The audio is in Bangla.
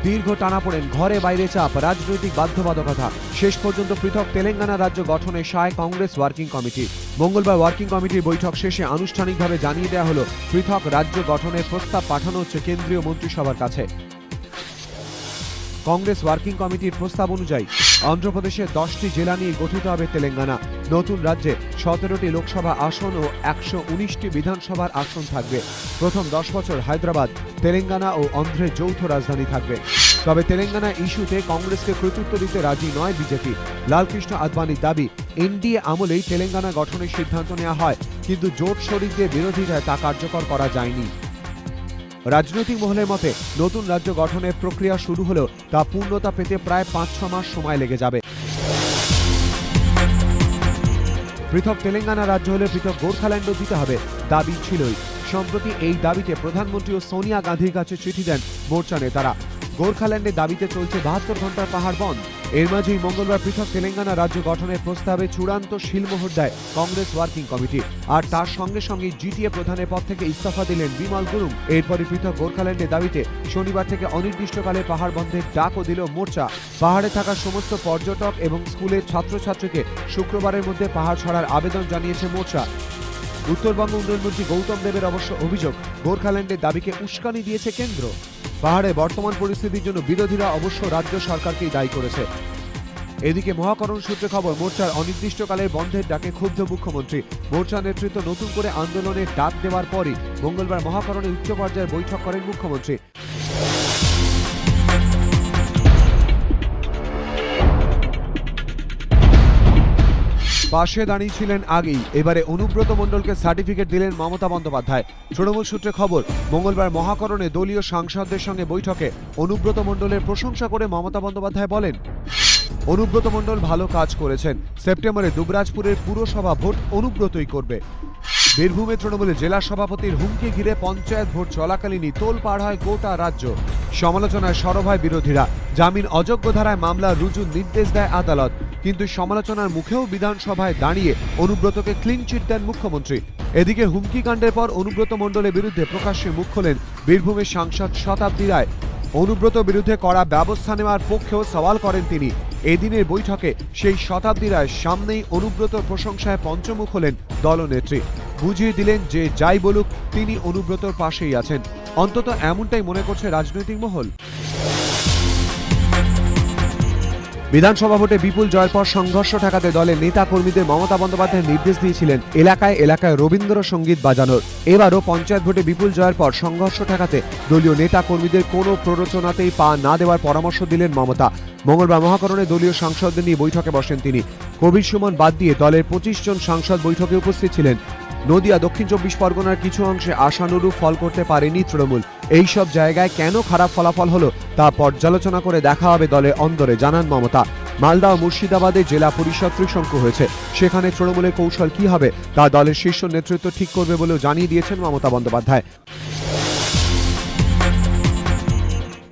দীর্ঘ টানাপোড়েন, ঘরে বাইরে চাপ, রাজনৈতিক বাধ্যবাধকতা, শেষ পর্যন্ত পৃথক তেলেঙ্গানা রাজ্য গঠনে সায় কংগ্রেস ওয়ার্কিং কমিটি। মঙ্গলবার ওয়ার্কিং কমিটির বৈঠক শেষে আনুষ্ঠানিকভাবে জানিয়ে দেওয়া হলো পৃথক রাজ্য গঠনের প্রস্তাব পাঠানো হচ্ছে কেন্দ্রীয় মন্ত্রিসভার কাছে। কংগ্রেস ওয়ার্কিং কমিটির প্রস্তাব অনুযায়ী অন্ধ্রপ্রদেশের 10টি জেলা নিয়ে গঠিত হবে তেলেঙ্গানা। নতুন রাজ্যে 17টি লোকসভা আসন ও 119টি বিধানসভার আসন থাকবে। প্রথম 10 বছর হায়দ্রাবাদ, তেলেঙ্গানা ও অন্ধ্রের যৌথ রাজধানী থাকবে। তবে তেলেঙ্গানা ইস্যুতে কংগ্রেসকে কৃতিত্ব দিতে রাজি নয় বিজেপি। লালকৃষ্ণ আদবানির দাবি, এনডিএ আমলেই তেলেঙ্গানা গঠনের সিদ্ধান্ত নেওয়া হয়, কিন্তু জোট শরিকদের বিরোধিতায় তা কার্যকর করা যায়নি। রাজনৈতিক মহলের মতে নতুন রাজ্য গঠনের প্রক্রিয়া শুরু হলেও তা পূর্ণতা পেতে প্রায় 5-6 মাস সময় লেগে যাবে। পৃথক তেলেঙ্গানা রাজ্য হলে পৃথক গোর্খাল্যান্ডও দিতে হবে, দাবি ছিলই। সম্প্রতি এই দাবিতে প্রধানমন্ত্রী ও সোনিয়া গান্ধীর কাছে চিঠি দেন মোর্চা নেতারা। গোর্খাল্যান্ডের দাবিতে চলছে 72 ঘন্টার পাহাড় বন্ধ। এর মাঝেই মঙ্গলবার পৃথক তেলেঙ্গানা রাজ্য গঠনের প্রস্তাবে চূড়ান্ত শিলমোহর দেয় কংগ্রেস ওয়ার্কিং কমিটি। আর তার সঙ্গে সঙ্গে জিটিএ প্রধানের পদ থেকে ইস্তফা দিলেন বিমল গুরুং। এরপরই পৃথক গোর্খাল্যান্ডের দাবিতে শনিবার থেকে অনির্দিষ্টকালে পাহাড় বন্ধের ডাকও দিল মোর্চা। পাহাড়ে থাকা সমস্ত পর্যটক এবং স্কুলের ছাত্রছাত্রীকে শুক্রবারের মধ্যে পাহাড় ছাড়ার আবেদন জানিয়েছে মোর্চা। উত্তরবঙ্গ উন্নয়নমন্ত্রী গৌতম দেবের অবশ্য অভিযোগ, গোর্খাল্যান্ডের দাবিকে উস্কানি দিয়েছে কেন্দ্র। পাহাড়ে বর্তমান পরিস্থিতির জন্য বিরোধীরা অবশ্য রাজ্য সরকারকেই দায়ী করেছে। এদিকে মহাকরণ সূত্রে খবর, মোর্চার অনির্দিষ্টকালের বন্ধের ডাকে ক্ষুব্ধ মুখ্যমন্ত্রী। মোর্চা নেতৃত্ব নতুন করে আন্দোলনের ডাক দেওয়ার পরই মঙ্গলবার মহাকরণে উচ্চ পর্যায়ের বৈঠক করেন মুখ্যমন্ত্রী। পাশে দাঁড়িয়েছিলেন আগেই, এবারে অনুব্রত মণ্ডলকে সার্টিফিকেট দিলেন মমতা বন্দ্যোপাধ্যায়। তৃণমূল সূত্রে খবর, মঙ্গলবার মহাকরণে দলীয় সাংসদদের সঙ্গে বৈঠকে অনুব্রত মণ্ডলের প্রশংসা করে মমতা বন্দ্যোপাধ্যায় বলেন, অনুব্রত মণ্ডল ভালো কাজ করেছেন। সেপ্টেম্বরে দুবরাজপুরের পুরসভা ভোট অনুব্রতই করবে। বীরভূমে তৃণমূলের জেলা সভাপতির হুমকি ঘিরে পঞ্চায়েত ভোট চলাকালীনই তোলপাড় হয় গোটা রাজ্য। সমালোচনায় সরব হয় বিরোধীরা। জামিন অযোগ্য ধারায় মামলা রুজুর নির্দেশ দেয় আদালত। কিন্তু সমালোচনার মুখেও বিধানসভায় দাঁড়িয়ে অনুব্রতকে ক্লিন চিট দেন মুখ্যমন্ত্রী। এদিকে হুমকি কাণ্ডের পর অনুব্রত মণ্ডলের বিরুদ্ধে প্রকাশ্যে মুখ খোলেন বীরভূমের সাংসদ শতাব্দী রায়। অনুব্রত বিরুদ্ধে কড়া ব্যবস্থা নেওয়ার পক্ষেও সওয়াল করেন তিনি। এদিনের বৈঠকে সেই শতাব্দী রায়ের সামনেই অনুব্রতর প্রশংসায় পঞ্চমুখ হলেন দলনেত্রী। বুঝিয়ে দিলেন যে যাই বলুক তিনি অনুব্রতর পাশেই আছেন। অন্তত এমনটাই মনে করছে রাজনৈতিক মহল। বিধানসভা ভোটে বিপুল জয়ের পর সংঘর্ষ ঠেকাতে দলের নেতা কর্মীদের মমতা বন্দ্যোপাধ্যায় নির্দেশ দিয়েছিলেন এলাকায় এলাকায় রবীন্দ্রসঙ্গীত বাজানোর। এবারও পঞ্চায়েত ভোটে বিপুল জয়ের পর সংঘর্ষ ঠেকাতে দলীয় নেতা কর্মীদের কোনো প্ররোচনাতেই পা না দেওয়ার পরামর্শ দিলেন মমতা। মঙ্গলবার মহাকরণে দলীয় সাংসদদের নিয়ে বৈঠকে বসেন তিনি। কবির সুমন বাদ দিয়ে দলের 25 জন সাংসদ বৈঠকে উপস্থিত ছিলেন। নদিয়া, দক্ষিণ 24 পরগনার কিছু অংশে আশানুরূপ ফল করতে পারেনি তৃণমূল। এই সব জায়গায় কেন খারাপ ফলাফল হলো তা পর্যালোচনা করে দেখা হবে দলের অন্দরে, জানান মমতা। মালদা ও মুর্শিদাবাদে জেলা পরিষদ ত্রিশঙ্কু হয়েছে। সেখানে তৃণমূলের কৌশল কি হবে তা দলের শীর্ষ নেতৃত্ব ঠিক করবে বলেও জানিয়ে দিয়েছেন মমতা বন্দ্যোপাধ্যায়।